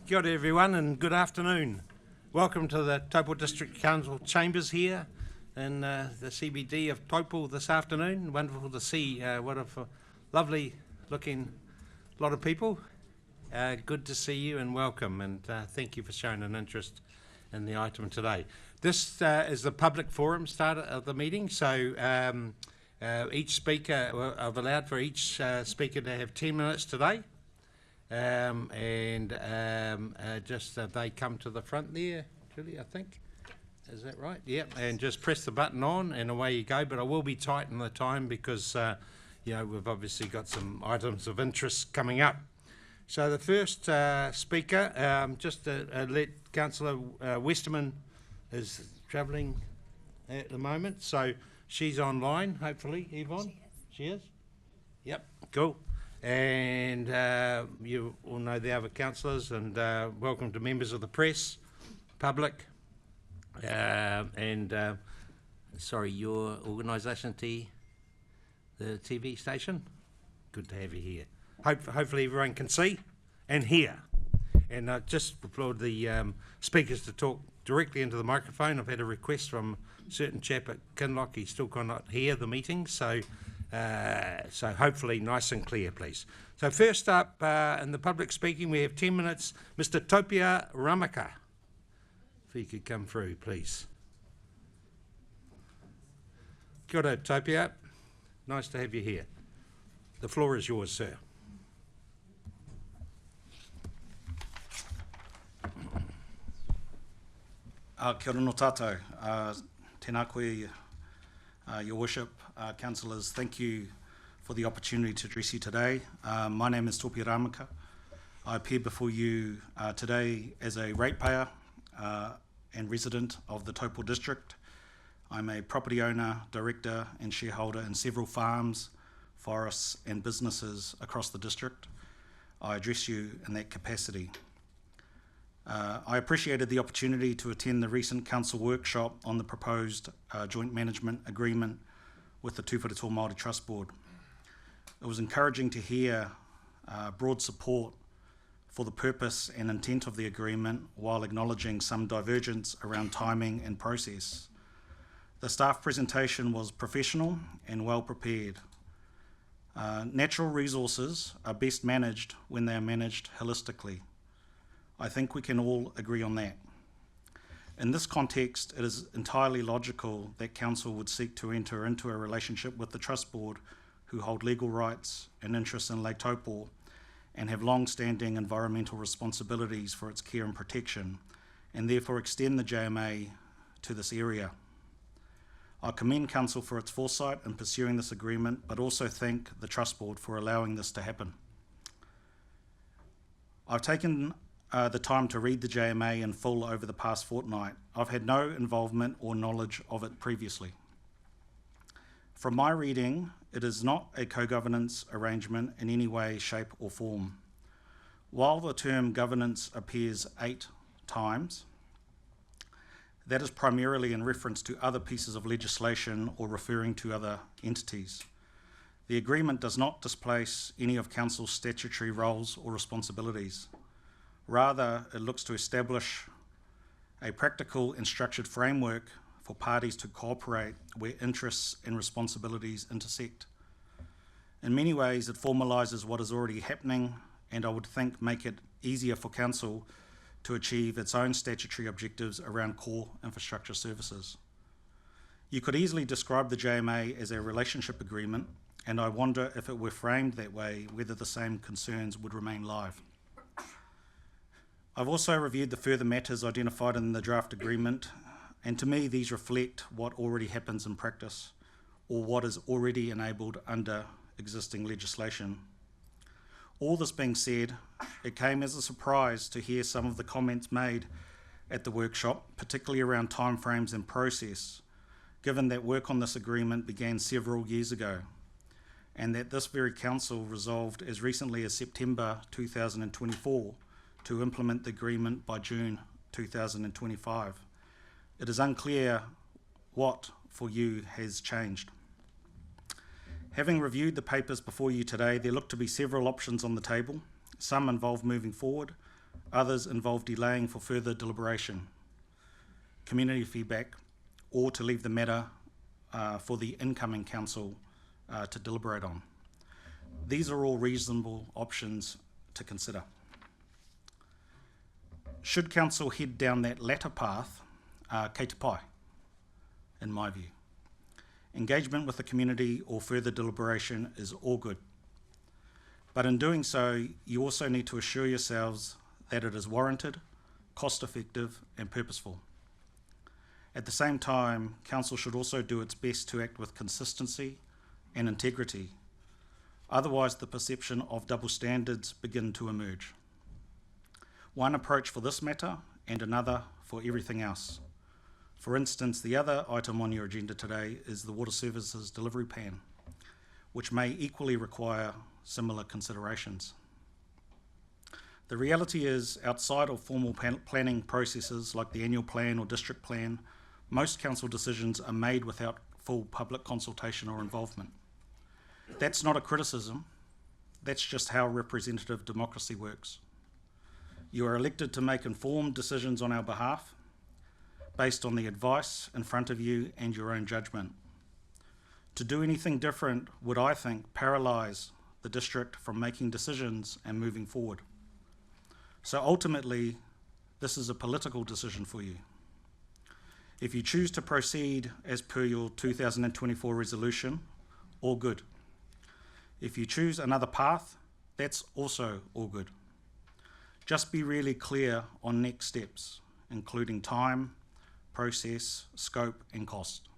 Kia ora everyone and good afternoon. Welcome to the Taupō District Council chambers here in the CBD of Taupo this afternoon. Wonderful to see what a lovely looking lot of people. Good to see you and welcome, and thank you for showing an interest in the item today. This is the public forum start of the meeting, so each speaker, I've allowed for each speaker to have 10 minutes today. Just they come to the front there, Julie, I think. Is that right? Yep. And just press the button on and away you go. But I will be tight in the time because, you know, we've obviously got some items of interest coming up. So the first speaker, just to let Councillor Westerman is travelling at the moment. So she's online, hopefully, Yvonne? She is? Yep, cool. And you all know the other councillors, and welcome to members of the press, public, sorry, your organisation, the TV station. Good to have you here. Hopefully everyone can see and hear. And just applaud the speakers to talk directly into the microphone. I've had a request from a certain chap at Kinloch. He still cannot hear the meeting, so hopefully nice and clear, please. So first up in the public speaking, we have 10 minutes. Mr. Taupō Ramaka, if he could come through, please. Kia ora, Taupō. Nice to have you here. The floor is yours, sir. Kia ora no tātou. Tēnā koe, Your Worship, Councillors, thank you for the opportunity to address you today. My name is Taupō Ramaka. I appear before you today as a ratepayer and resident of the Taupō District. I'm a property owner, director and shareholder in several farms, forests and businesses across the district. I address you in that capacity. I appreciated the opportunity to attend the recent council workshop on the proposed joint management agreement with the Tūwharetō Māori Trust Board. It was encouraging to hear broad support for the purpose and intent of the agreement while acknowledging some divergence around timing and process. The staff presentation was professional and well prepared. Natural resources are best managed when they are managed holistically. I think we can all agree on that. In this context, it is entirely logical that Council would seek to enter into a relationship with the Trust Board, who hold legal rights and interests in Lake Taupō and have long-standing environmental responsibilities for its care and protection, and therefore extend the JMA to this area. I commend Council for its foresight in pursuing this agreement, but also thank the Trust Board for allowing this to happen. I've taken the time to read the JMA in full over the past fortnight. I've had no involvement or knowledge of it previously. From my reading, it is not a co-governance arrangement in any way, shape or form. While the term governance appears 8 times, that is primarily in reference to other pieces of legislation or referring to other entities. The agreement does not displace any of Council's statutory roles or responsibilities. Rather, it looks to establish a practical and structured framework for parties to cooperate where interests and responsibilities intersect. In many ways, it formalises what is already happening, and I would think make it easier for Council to achieve its own statutory objectives around core infrastructure services. You could easily describe the JMA as a relationship agreement, and I wonder if it were framed that way, whether the same concerns would remain live. I've also reviewed the further matters identified in the draft agreement, and to me these reflect what already happens in practice, or what is already enabled under existing legislation. All this being said, it came as a surprise to hear some of the comments made at the workshop, particularly around timeframes and process, given that work on this agreement began several years ago, and that this very council resolved as recently as September 2024 to implement the agreement by June 2025. It is unclear what for you has changed. Having reviewed the papers before you today, there look to be several options on the table. Some involve moving forward, Others involve delaying for further deliberation, community feedback, or to leave the matter for the incoming council to deliberate on. These are all reasonable options to consider. Should council head down that latter path, kei te pai, in my view. Engagement with the community or further deliberation is all good. But in doing so, you also need to assure yourselves that it is warranted, cost-effective, and purposeful. At the same time, council should also do its best to act with consistency and integrity. Otherwise, the perception of double standards begin to emerge. One approach for this matter and another for everything else. For instance, the other item on your agenda today is the Water Services Delivery Plan, which may equally require similar considerations. The reality is, outside of formal planning processes like the annual plan or district plan, most council decisions are made without full public consultation or involvement. That's not a criticism, that's just how representative democracy works. You are elected to make informed decisions on our behalf, based on the advice in front of you and your own judgment. To do anything different would, I think, paralyse the district from making decisions and moving forward. So ultimately, this is a political decision for you. If you choose to proceed as per your 2024 resolution, all good. If you choose another path, that's also all good. Just be really clear on next steps, including time, process, scope, and cost.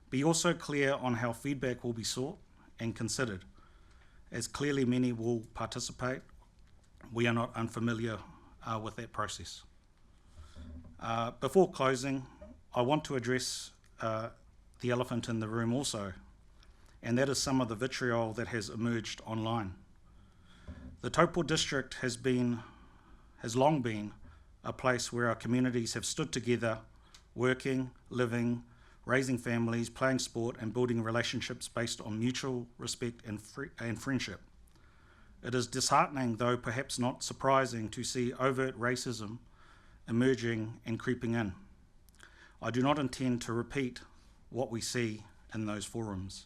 Be also clear on how feedback will be sought and considered, as clearly many will participate. We are not unfamiliar with that process. Before closing, I want to address the elephant in the room also, and that is some of the vitriol that has emerged online. The Taupō District has long been a place where our communities have stood together, working, living, raising families, playing sport, and building relationships based on mutual respect and friendship. It is disheartening, though perhaps not surprising, to see overt racism emerging and creeping in. I do not intend to repeat what we see in those forums.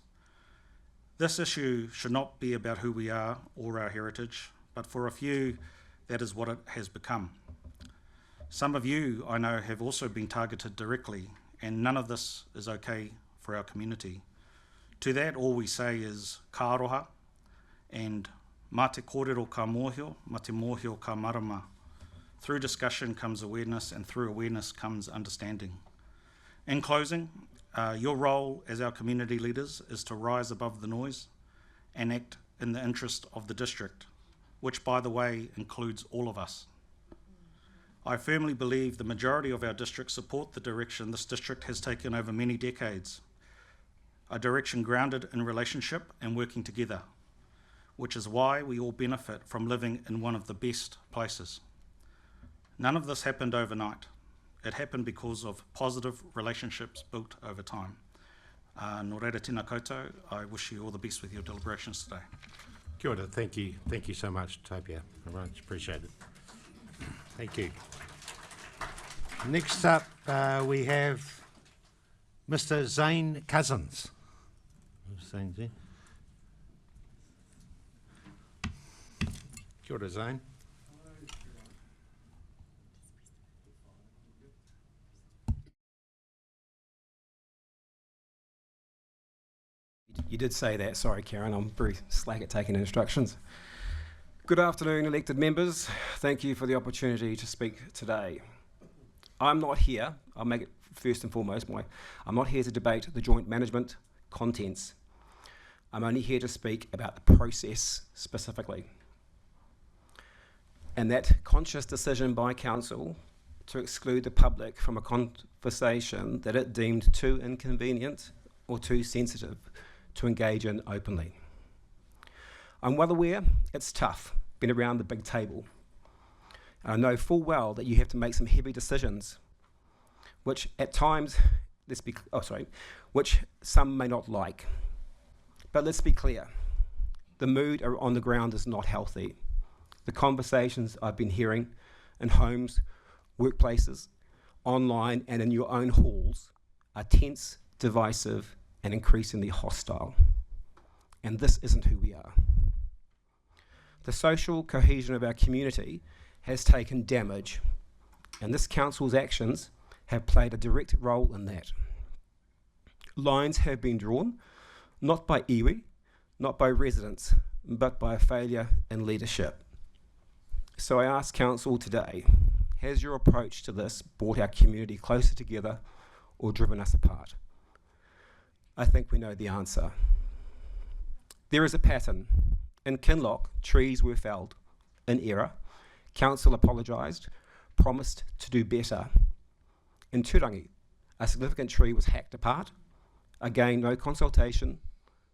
This issue should not be about who we are or our heritage, but for a few, that is what it has become. Some of you, I know, have also been targeted directly, and none of this is okay for our community. To that, all we say is ka aroha, and mā te kōrero ka mōhio, mā te mōhio ka marama. Through discussion comes awareness, and through awareness comes understanding. In closing, your role as our community leaders is to rise above the noise and act in the interest of the district, which, by the way, includes all of us. I firmly believe the majority of our district support the direction this district has taken over many decades, a direction grounded in relationship and working together, which is why we all benefit from living in one of the best places. None of this happened overnight. It happened because of positive relationships built over time. Nō reira tēnā koutou, I wish you all the best with your deliberations today. Kia ora, thank you so much, Taupō. I much appreciate it. Thank you. Next up, we have Mr. Zane Cousins. Zane's there. Kia ora, Zane. You did say that. Sorry, Karen. I'm very slack at taking instructions. Good afternoon, elected members. Thank you for the opportunity to speak today. I'm not here, I'll make it first and foremost, I'm not here to debate the joint management contents. I'm only here to speak about the process specifically. And that conscious decision by council to exclude the public from a conversation that it deemed too inconvenient or too sensitive to engage in openly. I'm well aware it's tough, been around the big table. And I know full well that you have to make some heavy decisions, which at times, which some may not like. But let's be clear, the mood on the ground is not healthy. the conversations I've been hearing in homes, workplaces, online, and in your own halls are tense, divisive, and increasingly hostile. And this isn't who we are. The social cohesion of our community has taken damage, and this council's actions have played a direct role in that. Lines have been drawn, not by iwi, not by residents, but by a failure in leadership. So I ask council today, has your approach to this brought our community closer together or driven us apart? I think we know the answer. There is a pattern. In Kinloch, trees were felled in error. Council apologised, promised to do better. In Turangi, a significant tree was hacked apart. Again, no consultation.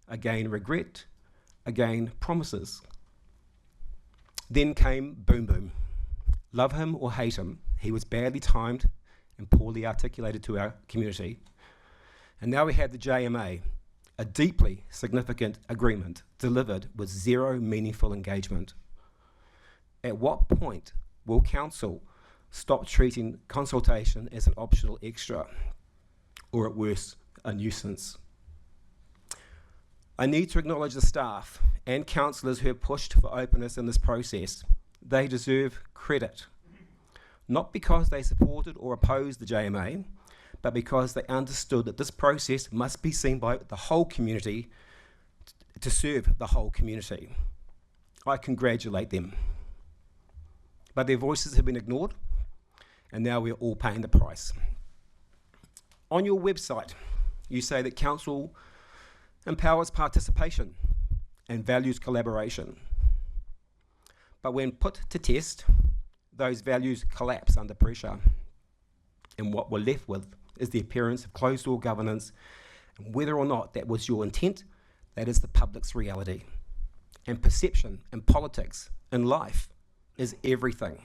Again, regret. Again, promises. Then came Boom Boom. Love him or hate him, he was badly timed and poorly articulated to our community. And now we have the JMA, a deeply significant agreement delivered with zero meaningful engagement. At what point will council stop treating consultation as an optional extra, or at worst, a nuisance? I need to acknowledge the staff and councillors who have pushed for openness in this process. They deserve credit, not because they supported or opposed the JMA, but because they understood that this process must be seen by the whole community to serve the whole community. I congratulate them. But their voices have been ignored, and now we're all paying the price. On your website, you say that council empowers participation and values collaboration. But when put to test, those values collapse under pressure. And what we're left with is the appearance of closed-door governance, and whether or not that was your intent, that is the public's reality. And perception in politics, in life, is everything.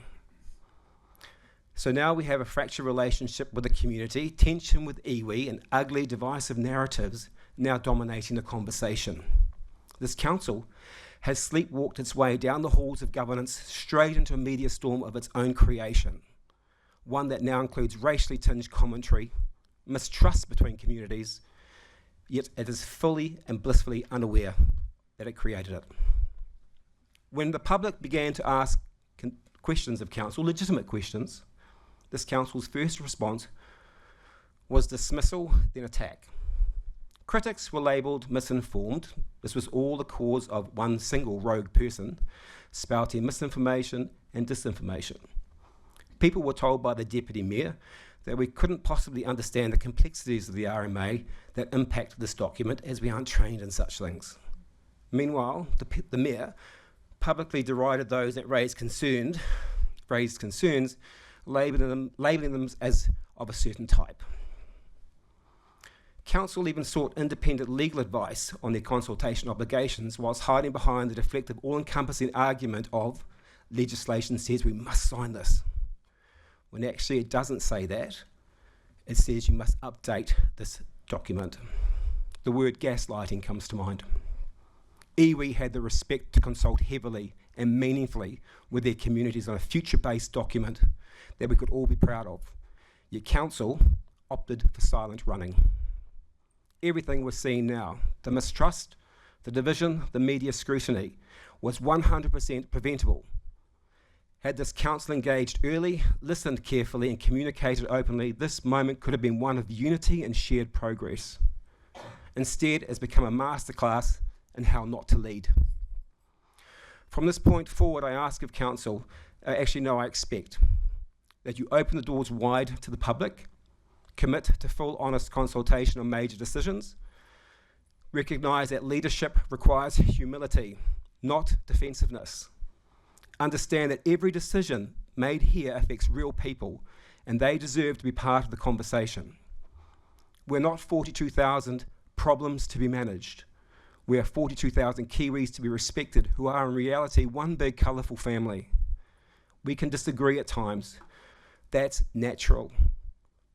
So now we have a fractured relationship with the community, tension with iwi, and ugly, divisive narratives now dominating the conversation. This council has sleepwalked its way down the halls of governance straight into a media storm of its own creation, one that now includes racially tinged commentary, mistrust between communities, yet it is fully and blissfully unaware that it created it. When the public began to ask questions of council, legitimate questions, this council's first response was dismissal, then attack. Critics were labelled misinformed. This was all the cause of one single rogue person spouting misinformation and disinformation. People were told by the Deputy Mayor that we couldn't possibly understand the complexities of the RMA that impact this document, as we aren't trained in such things. Meanwhile, the Mayor publicly derided those that raised concerns, labelling them as of a certain type. Council even sought independent legal advice on their consultation obligations whilst hiding behind the deflective, all-encompassing argument of legislation says we must sign this, when actually it doesn't say that. It says you must update this document. The word gaslighting comes to mind. iwi had the respect to consult heavily and meaningfully with their communities on a future-based document that we could all be proud of. Yet council opted for silent running. Everything we're seeing now, the mistrust, the division, the media scrutiny, was 100% preventable. Had this council engaged early, listened carefully, and communicated openly, this moment could have been one of unity and shared progress. Instead, it's become a masterclass in how not to lead. From this point forward, I ask of council, I expect, that you open the doors wide to the public, commit to full honest consultation on major decisions, recognise that leadership requires humility, not defensiveness. Understand that every decision made here affects real people, and they deserve to be part of the conversation. We're not 42,000 problems to be managed. We are 42,000 Kiwis to be respected, who are in reality one big colourful family. We can disagree at times. That's natural.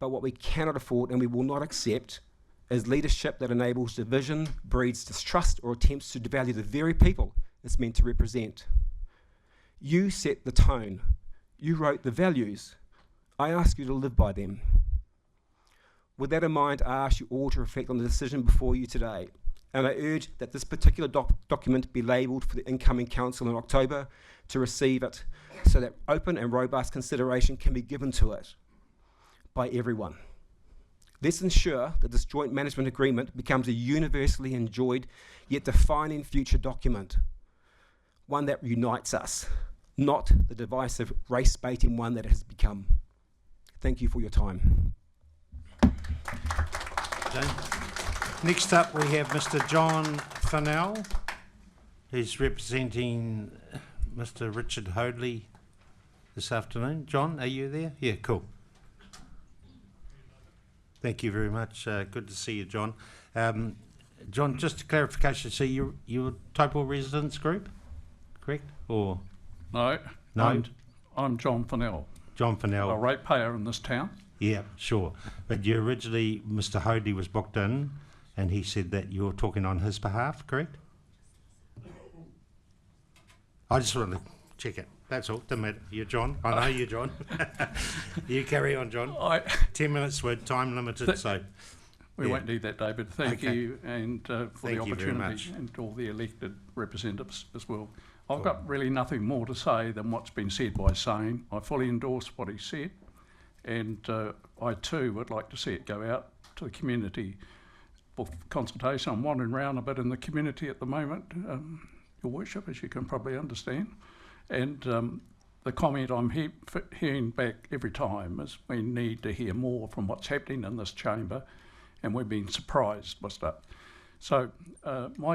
But what we cannot afford and we will not accept is leadership that enables division, breeds distrust, or attempts to devalue the very people it's meant to represent. You set the tone. You wrote the values. I ask you to live by them. With that in mind, I ask you all to reflect on the decision before you today, and I urge that this particular document be labelled for the incoming council in October to receive it, so that open and robust consideration can be given to it by everyone. Let's ensure that this joint management agreement becomes a universally enjoyed yet defining future document, one that unites us, not the divisive race-baiting one that it has become. Thank you for your time. Next up, we have Mr. John Fennell, who's representing Mr. Richard Hoadley this afternoon. John, are you there? Yeah, cool. Thank you very much. Good to see you, John. John, just a clarification. So you're a Taupō residents group, correct? Or No, no? I'm John Fennell, John Fennell. a ratepayer in this town. Yeah, sure. But you originally, Mr. Hoadley was booked in, and he said that you're talking on his behalf, correct? I just wanted to check it. That's all. Doesn't matter. You're John. I know you're John. You carry on, John. 10 minutes. We're time limited, so We yeah. won't need that, David. Thank Okay. you, and for Thank the you very opportunity, much. and all the elected representatives as well. I've got really nothing more to say than what's been said by Shane. I fully endorse what he said, and I too would like to see it go out to the community for consultation. I'm wandering around a bit in the community at the moment, Your Worship, as you can probably understand, and the comment I'm hearing back every time is we need to hear more from what's happening in this chamber, and we've been surprised by stuff. So, to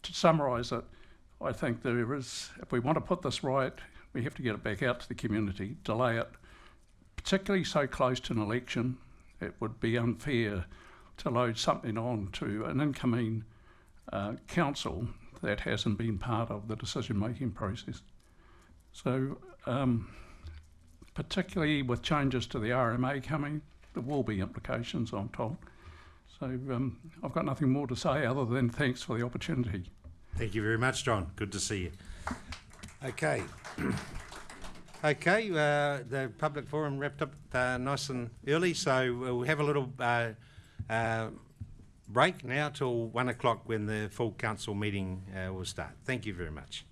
summarise it, I think there is, if we want to put this right, we have to get it back out to the community, delay it, particularly so close to an election. It would be unfair to load something on to an incoming council that hasn't been part of the decision-making process. So, particularly with changes to the RMA coming, there will be implications, I'm told. So I've got nothing more to say other than thanks for the opportunity. thank you very much, John. Good to see you. Okay. Okay, the public forum wrapped up nice and early, so we'll have a little break now till 1 o'clock when the full council meeting will start. Thank you very much.